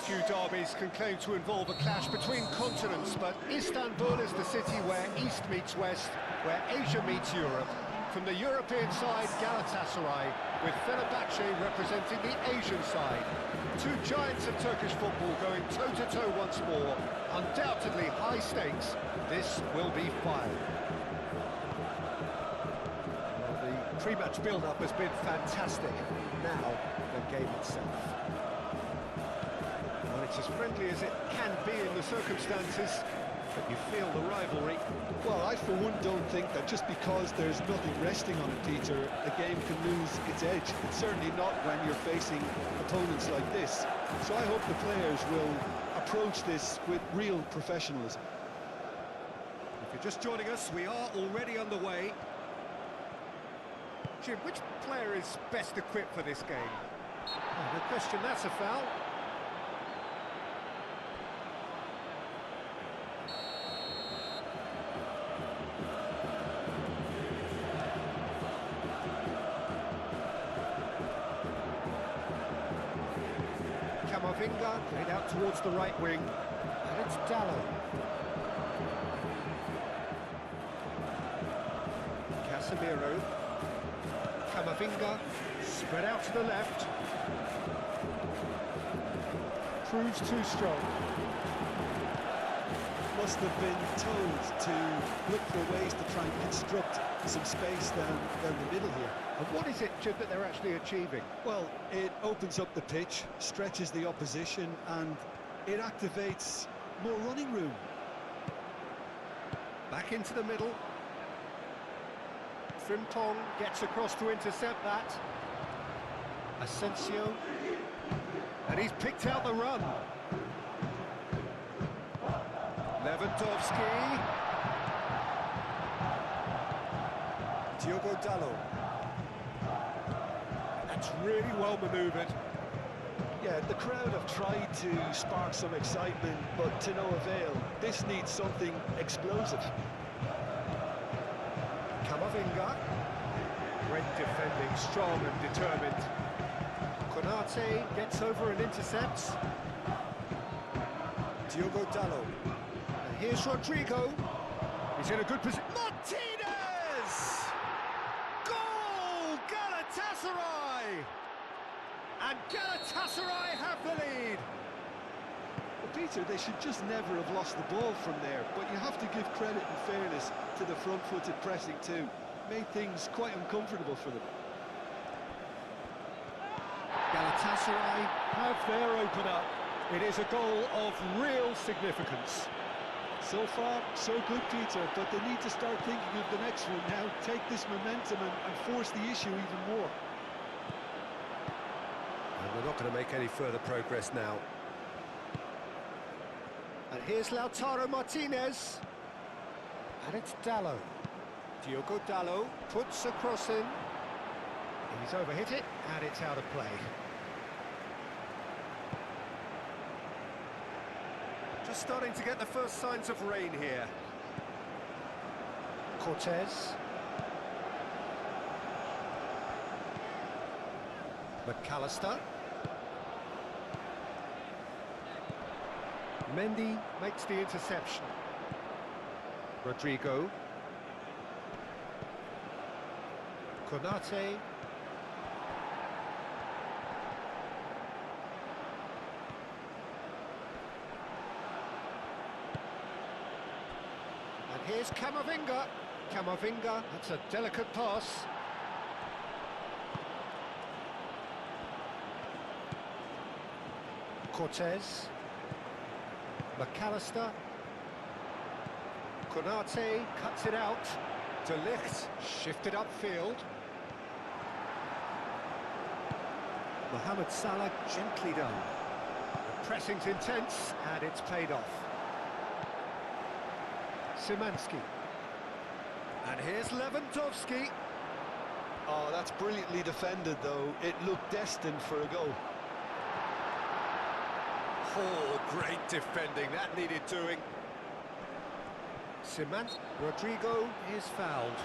few derbies can claim to involve a clash between continents, but Istanbul is the city where East meets West, where Asia meets Europe. From the European side, Galatasaray, with Fenerbahce representing the Asian side. Two giants of Turkish football going toe-to-toe once more. Undoubtedly high stakes. This will be fire. Well, the pre-match build-up has been fantastic. Now, the game itself. Well, it's as friendly as it can be in the circumstances, but you feel the rivalry. Well, I for one don't think that just because there's nothing resting on it, Peter, a game can lose its edge. It's certainly not when you're facing opponents like this. So I hope the players will approach this with real professionalism. If you're just joining us, we are already underway. Jim, which player is best equipped for this game? Oh, no question, that's a foul. Camavinga played out towards the right wing, and it's Dallo. Casemiro. Camavinga, spread out to the left. Proves too strong. Must have been told to look for ways to try and construct some space down the middle here. And what is it, Jim, that they're actually achieving? Well, it opens up the pitch, stretches the opposition, and it activates more running room. Back into the middle. Frimpong gets across to intercept that. Asensio. And he's picked out the run. Lewandowski. Diogo Dallo. That's really well manoeuvred. Yeah, the crowd have tried to spark some excitement, but to no avail. This needs something explosive. Camavinga. Great defending, strong and determined. Konate gets over and intercepts. Diogo Dallo. And here's Rodrigo. He's in a good position. Martinez! Goal! Galatasaray! And Galatasaray have the lead. Well, Peter, they should just never have lost the ball from there, but you have to give credit and fairness to the front-footed pressing too. Made things quite uncomfortable for them. Galatasaray have their opener. It is a goal of real significance. So far, so good, Peter, but they need to start thinking of the next one now, take this momentum and force the issue even more. And we're not going to make any further progress now. And here's Lautaro Martinez. And it's Dallo. Diogo Dallo puts a cross in. He's overhit it, and it's out of play. Just starting to get the first signs of rain here. Cortez. McAllister. Mendy makes the interception. Rodrigo. Konate. And here's Camavinga. Camavinga, that's a delicate pass. Cortez. McAllister. Konate cuts it out. De Ligt shifted upfield. Mohamed Salah gently done. The pressing's intense and it's paid off. Szymanski. And here's Lewandowski. Oh, that's brilliantly defended, though. It looked destined for a goal. Oh, great defending. That needed doing. Szymanski. Rodrigo is fouled.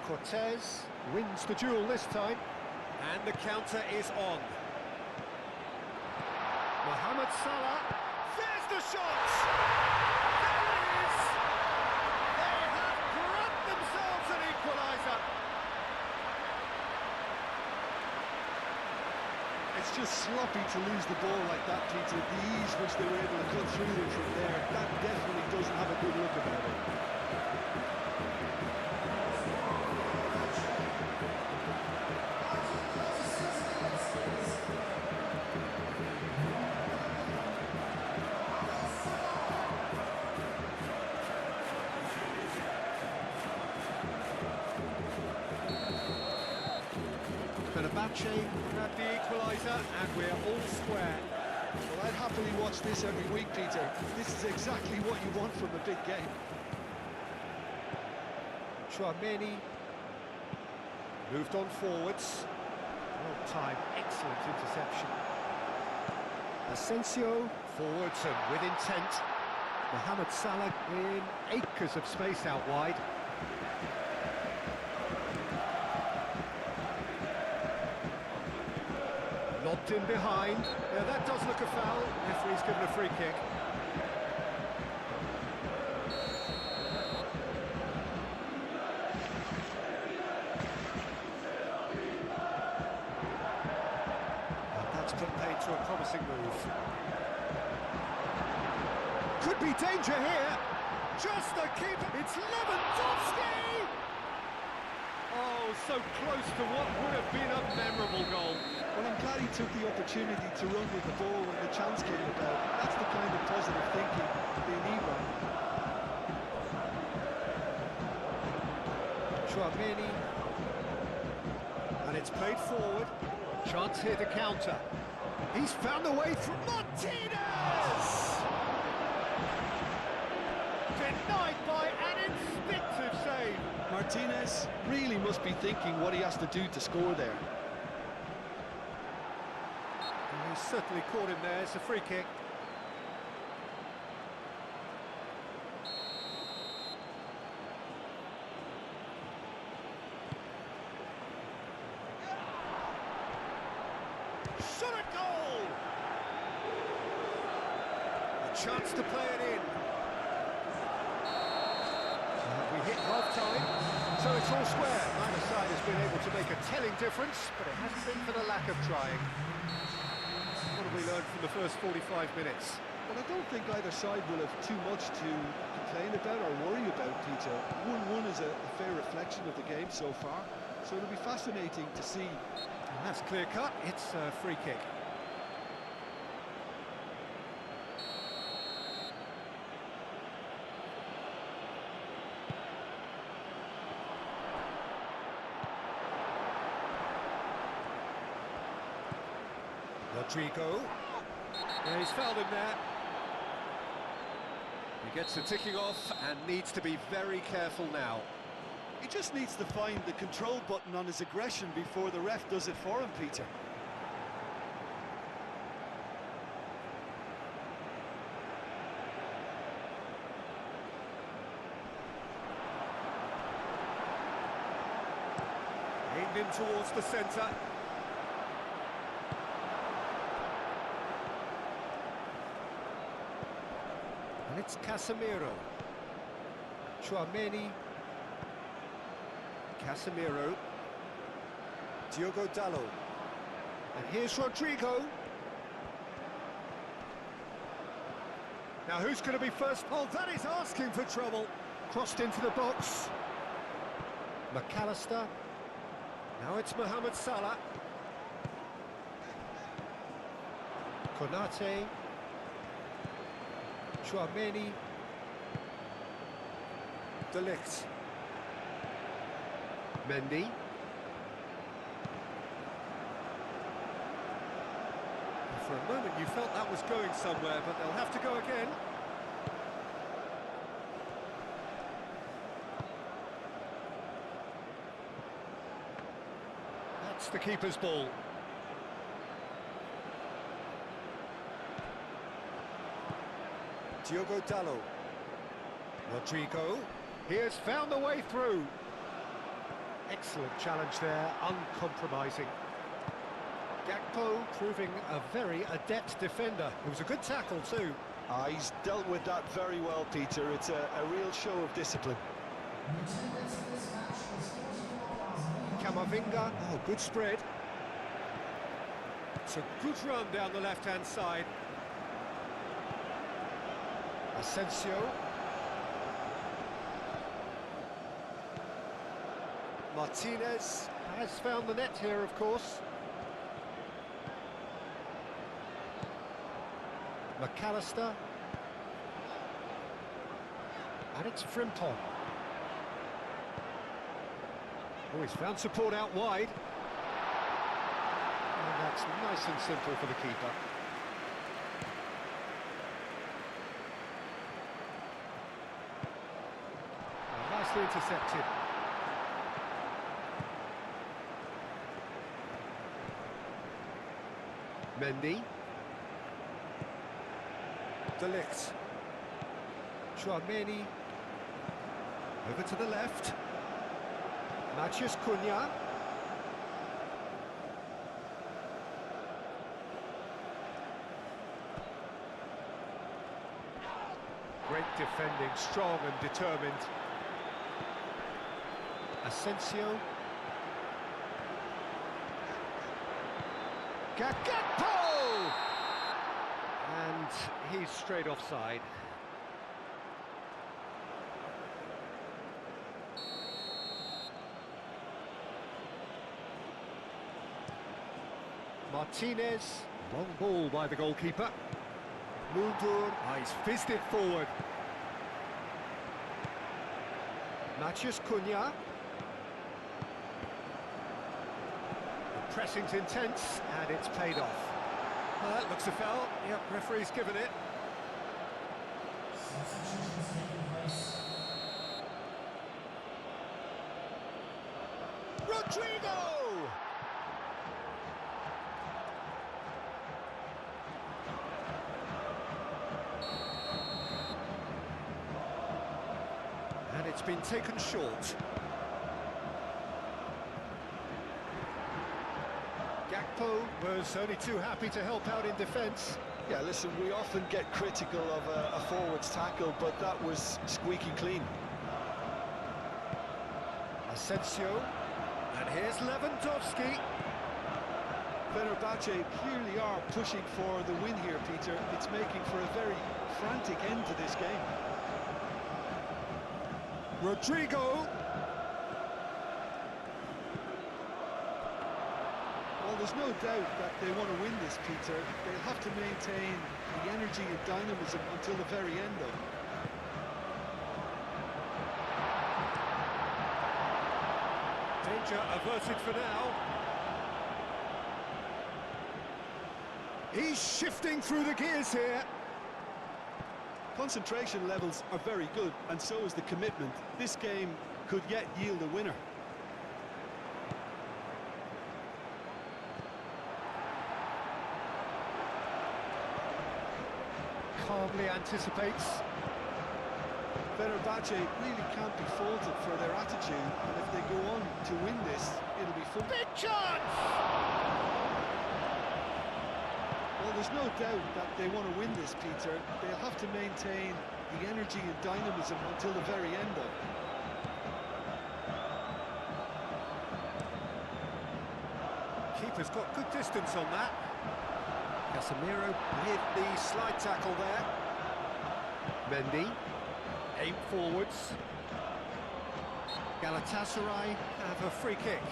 Cortez wins the duel this time. And the counter is on. Mohamed Salah. There's the shot! There it is! They have grabbed themselves an equaliser. It's just sloppy to lose the ball like that, Peter. The ease which they were able to cut through them from there, that definitely doesn't have a good look about it. Fenerbahce grabbed the equaliser, and we're all square. Well, I'd happily watch this every week, Peter. This is exactly what you want from a big game. Chouameni moved on forwards. Well timed, excellent interception. Asensio forwards and with intent. Mohamed Salah in acres of space out wide. Lobbed in behind. Yeah, that does look a foul. Referee's given a free kick. And that's put paid to a promising move. Could be danger here. Just the keeper. It's Lewandowski! Oh, so close to what would have been a memorable goal. Well, I'm glad he took the opportunity to run with the ball when the chance came about. That's the kind of positive thinking they need right now. Chouameni. And it's played forward. Chance here to counter. He's found a way through. Martinez! Denied by an instinctive save. Martinez really must be thinking what he has to do to score there. And he's certainly caught him there. It's a free kick. Shot at goal! A chance to play it in. We hit half-time, so it's all square. Neither side has been able to make a telling difference, but it hasn't been for the lack of trying. What have we learned from the first 45 minutes? Well, I don't think either side will have too much to complain about or worry about, Peter. 1-1 is a fair reflection of the game so far, so it'll be fascinating to see. And that's clear-cut. It's a free kick. Rodrigo. Yeah, he's fouled him there. He gets the ticking off and needs to be very careful now. He just needs to find the control button on his aggression before the ref does it for him, Peter. Aimed in towards the centre. And it's Casemiro. Chouameni. Casemiro. Diogo Dalot. And here's Rodrigo. Now who's going to be first? Oh, that is asking for trouble. Crossed into the box. McAllister. Now it's Mohamed Salah. Konate. Chouameni. De Ligt. Mendy. For a moment you felt that was going somewhere, but they'll have to go again. That's the keeper's ball. Diogo Dalot. Rodrigo. He has found the way through. Excellent challenge there, uncompromising. Gakpo proving a very adept defender. It was a good tackle too. He's dealt with that very well, Peter. It's a real show of discipline. Camavinga, oh, good spread. It's a good run down the left-hand side. Asensio. Martinez has found the net here, of course. McAllister. And it's Frimpong. Oh, he's found support out wide. And that's nice and simple for the keeper. Oh, nicely intercepted. Mendy. De Ligt. Chouameni. Over to the left. Matheus Cunha. Great defending, strong and determined. Asensio. Gakpo! And he's straight offside. Martinez, long ball by the goalkeeper. Muldur, oh, he's fizzed it forward. Matheus Cunha. The pressing's intense, and it's paid off. Well, that looks a foul. Yep, referee's given it. Rodrigo! And it's been taken short. Gakpo was only too happy to help out in defence. Yeah, listen, we often get critical of a forward's tackle, but that was squeaky clean. Asensio. And here's Lewandowski. Fenerbahce clearly are pushing for the win here, Peter. It's making for a very frantic end to this game. Rodrigo. Well, there's no doubt that they want to win this, Peter. They'll have to maintain the energy and dynamism until the very end, though. Danger averted for now. He's shifting through the gears here. Concentration levels are very good, and so is the commitment. This game could yet yield a winner. Calmly anticipates. Fenerbahce really can't be faulted for their attitude, and if they go on to win this, it'll be fun. Big chance! Well, there's no doubt that they want to win this, Peter. They'll have to maintain the energy and dynamism until the very end, though. Keeper's got good distance on that. Casemiro with the slide tackle there. Mendy, aim forwards. Galatasaray have a free kick.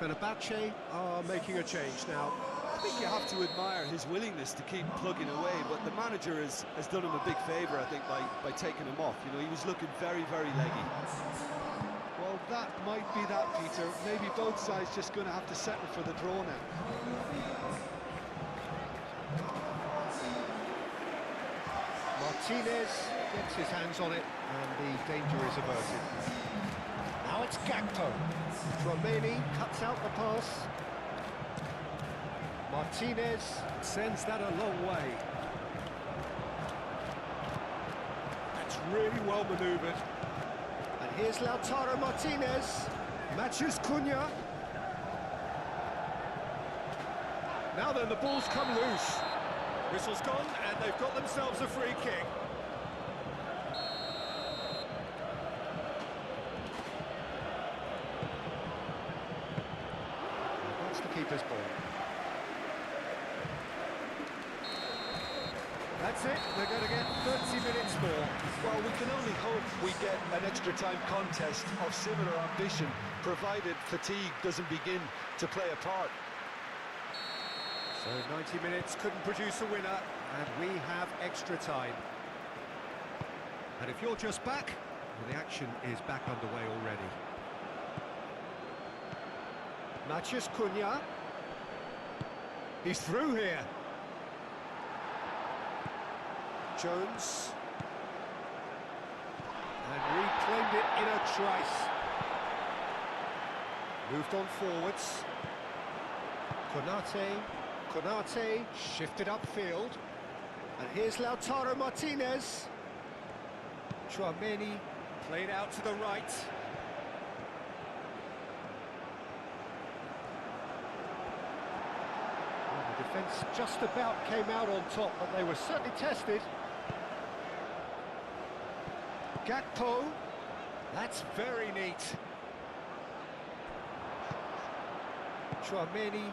Fenerbahce are making a change now. I think you have to admire his willingness to keep plugging away, but the manager has done him a big favour, I think, by taking him off. You know, he was looking very, very leggy. Well, that might be that, Peter. Maybe both sides just going to have to settle for the draw now. Martinez gets his hands on it, and the danger is averted. Now it's Gakpo. Romani cuts out the pass. Martinez sends that a long way. That's really well manoeuvred. And here's Lautaro Martinez. Matches Cunha. Now then, the ball's come loose. Whistle's gone, and they've got themselves a free kick. That's the keeper's ball. That's it, they're going to get 30 minutes more. Well, we can only hope we get an extra time contest of similar ambition, provided fatigue doesn't begin to play a part. So 90 minutes couldn't produce a winner, and we have extra time. And if you're just back, well, the action is back underway already. Matches Cunha. He's through here. Jones. And reclaimed it in a trice. Moved on forwards. Konate shifted upfield. And here's Lautaro Martinez. Chouameni played out to the right. Well, the defence just about came out on top, but they were certainly tested. Gakpo, that's very neat. Chouameni.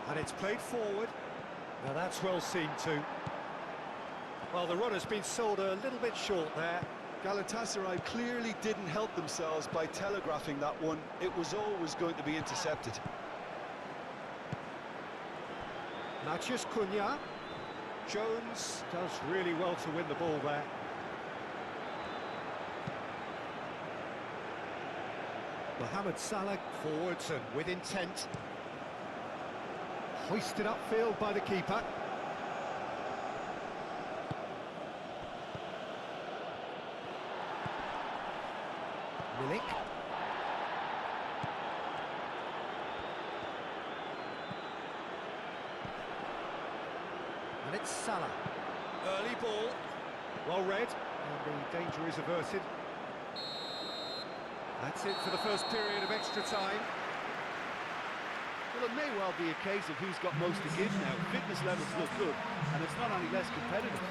And it's played forward. Now that's well seen too. Well, the run has been sold a little bit short there. Galatasaray clearly didn't help themselves by telegraphing that one. It was always going to be intercepted. Matches Cunha. Jones does really well to win the ball there. Mohamed Salah forwards and with intent. Hoisted upfield by the keeper. Milik. And it's Salah. Early ball. Well read. And the danger is averted. That's it for the first period of extra time. Well, it may well be a case of who's got most to give now. Fitness levels look good, and it's not any less competitive.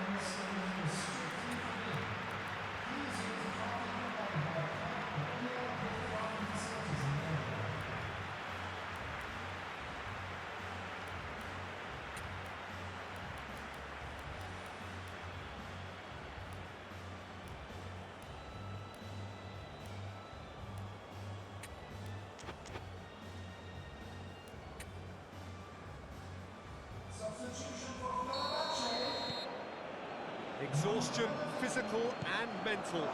Exhaustion, physical and mental.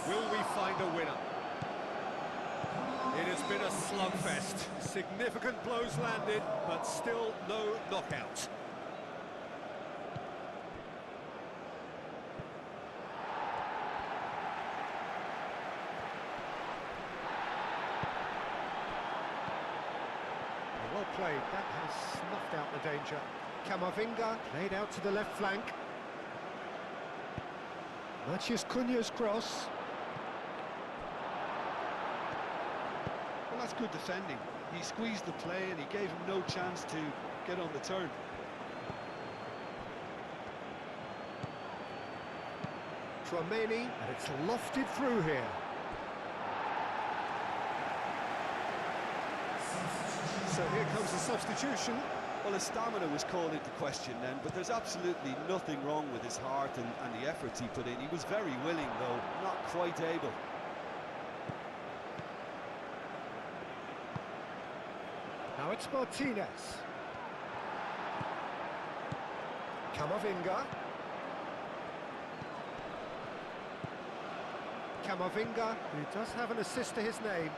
Will we find a winner? It has been a slugfest. Significant blows landed, but still no knockout. Well played. That has snuffed out the danger. Camavinga played out to the left flank. Matches Cunha's cross. Well, that's good defending. He squeezed the play and he gave him no chance to get on the turn. Chouameni, and it's lofted through here. So here comes the substitution. Well, his stamina was called into question then, but there's absolutely nothing wrong with his heart and the efforts he put in. He was very willing, though, not quite able. Now it's Martinez. Camavinga. Camavinga, who does have an assist to his name.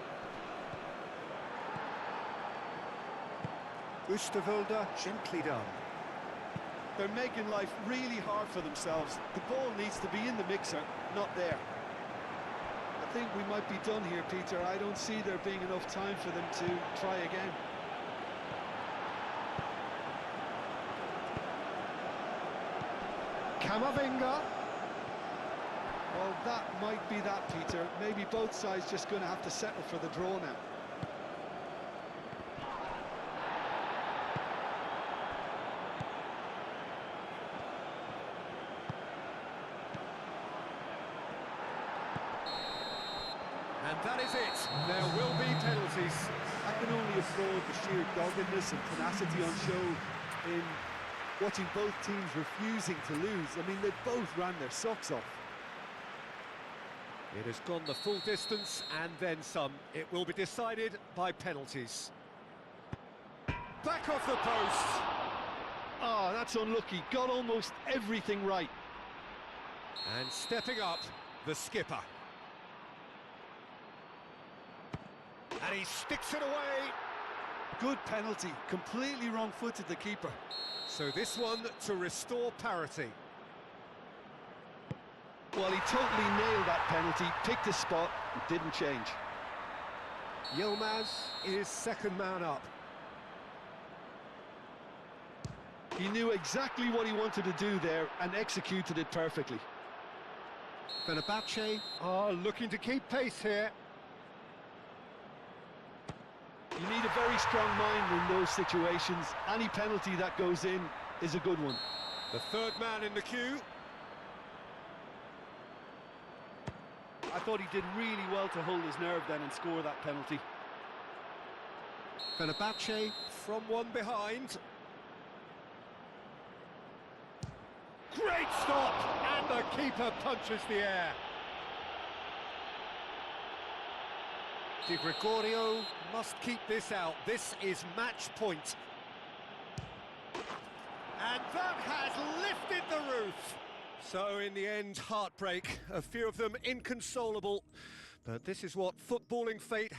Oosterwolde, gently done. They're making life really hard for themselves. The ball needs to be in the mixer, not there. I think we might be done here, Peter. I don't see there being enough time for them to try again. Camavinga. Well, that might be that, Peter. Maybe both sides just going to have to settle for the draw now. And that is it. There will be penalties. I can only applaud the sheer doggedness and tenacity on show in watching both teams refusing to lose. I mean, they both ran their socks off. It has gone the full distance and then some. It will be decided by penalties. Back off the post. Oh, that's unlucky. Got almost everything right. And stepping up, the skipper. And he sticks it away. Good penalty. Completely wrong-footed, the keeper. So this one to restore parity. Well, he totally nailed that penalty, picked his spot, and didn't change. Yilmaz is second man up. He knew exactly what he wanted to do there and executed it perfectly. Fenerbahce are looking to keep pace here. You need a very strong mind in those situations. Any penalty that goes in is a good one. The third man in the queue. I thought he did really well to hold his nerve then and score that penalty. Fenerbahce from one behind. Great stop! And the keeper punches the air. Di Gregorio must keep this out. This is match point. And that has lifted the roof. So in the end, heartbreak. A few of them inconsolable. But this is what footballing fate